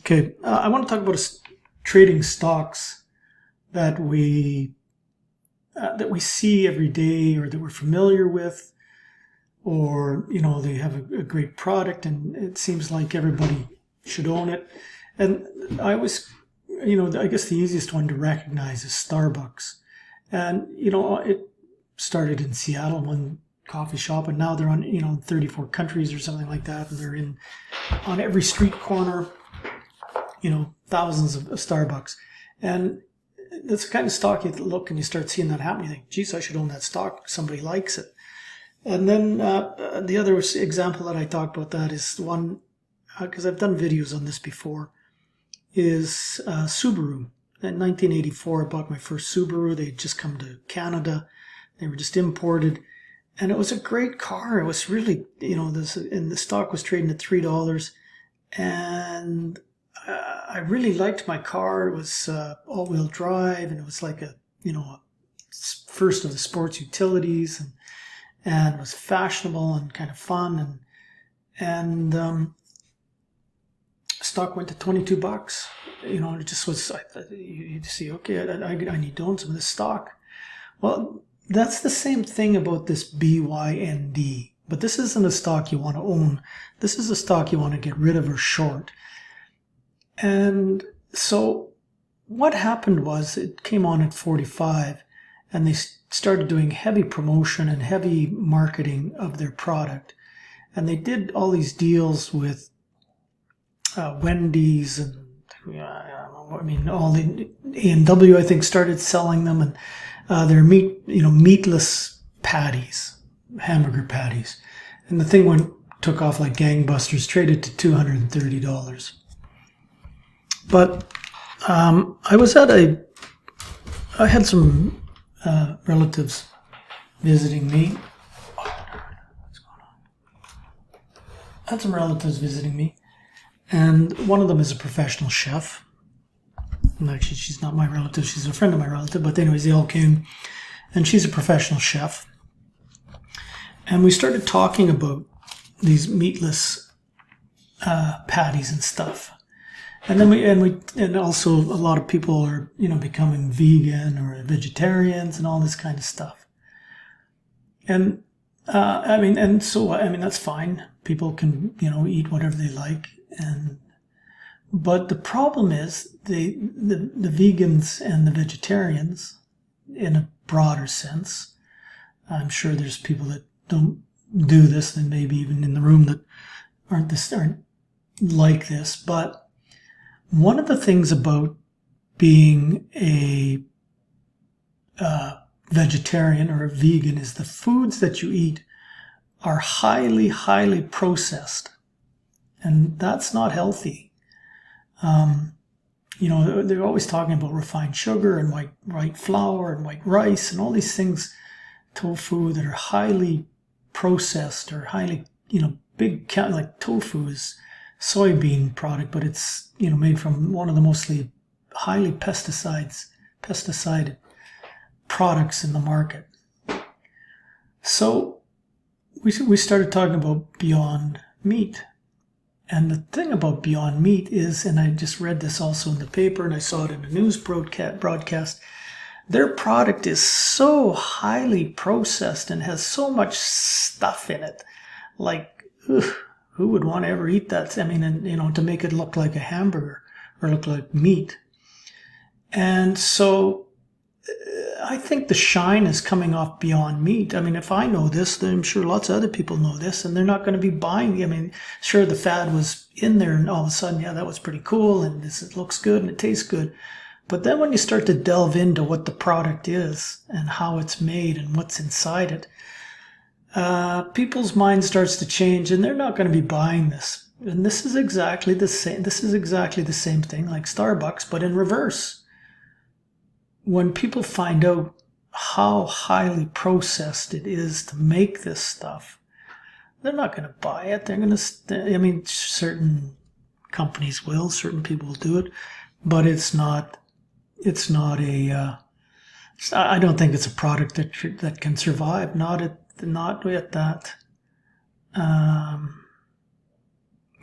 Okay, I want to talk about trading stocks that we see every day, or that we're familiar with, or they have a great product, and it seems like everybody should own it. And I was, I guess the easiest one to recognize is Starbucks, and it started in Seattle, one coffee shop, and now they're on 34 countries or something like that, and they're on every street corner. Thousands of Starbucks. And that's the kind of stock you look and you start seeing that happen. You think, geez, I should own that stock. Somebody likes it. And then the other example that I talked about that is one, because I've done videos on this before, is Subaru. In 1984, I bought my first Subaru. They had just come to Canada. They were just imported. And it was a great car. It was really, and the stock was trading at $3. And I really liked my car. It was all-wheel drive, and it was like a first of the sports utilities, and it was fashionable and kind of fun, and stock went to $22. It just was. You see, okay, I need to own some of this stock. Well, that's the same thing about this BYND, but this isn't a stock you want to own. This is a stock you want to get rid of or short. And so what happened was it came on at 45, and they started doing heavy promotion and heavy marketing of their product. And they did all these deals with Wendy's and all the A&W, I think, started selling them, and their meatless patties, hamburger patties. And the thing took off like gangbusters, traded to $230. But I had some relatives visiting me. What's going on? I had some relatives visiting me, and one of them is a professional chef. And actually, she's not my relative, she's a friend of my relative, but anyways, they all came, and she's a professional chef. And we started talking about these meatless patties and stuff. And then and also a lot of people are, becoming vegan or vegetarians and all this kind of stuff. And, that's fine. People can, eat whatever they like. But the problem is the vegans and the vegetarians, in a broader sense, I'm sure there's people that don't do this, and maybe even in the room that aren't like this, but one of the things about being a vegetarian or a vegan is the foods that you eat are highly, highly processed. And that's not healthy. They're always talking about refined sugar and white flour and white rice and all these things, tofu, that are highly processed or highly, like tofu is soybean product, but it's made from one of the mostly highly pesticided products in the market. So we started talking about Beyond Meat, and the thing about Beyond Meat is, and I just read this also in the paper, and I saw it in a news broadcast, their product is so highly processed and has so much stuff in it, like, ugh, who would want to ever eat that? To make it look like a hamburger or look like meat. And so I think the shine is coming off Beyond Meat. If I know this, then I'm sure lots of other people know this, and they're not going to be buying. Sure, the fad was in there, and all of a sudden, yeah, that was pretty cool, and it looks good, and it tastes good. But then when you start to delve into what the product is and how it's made and what's inside it, people's mind starts to change, and they're not going to be buying this. And this is exactly the same. This is exactly the same thing like Starbucks, but in reverse. When people find out how highly processed it is to make this stuff, they're not going to buy it. They're going to. Certain companies will, certain people will do it, but it's not. It's not a. I don't think it's a product that can survive. Not with that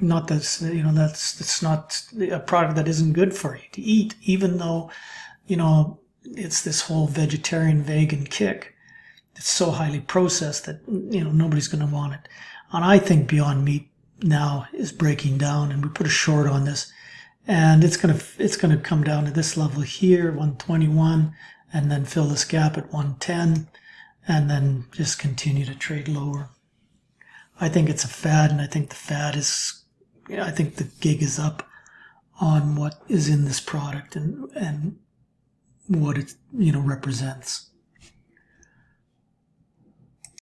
Not that's, that's not a product that isn't good for you to eat, even though, it's this whole vegetarian vegan kick. It's so highly processed that, nobody's going to want it. And I think Beyond Meat now is breaking down, and we put a short on this, and it's gonna come down to this level here, 121, and then fill this gap at 110, and then just continue to trade lower. I think it's a fad, and I think I think the gig is up on what is in this product and what it represents.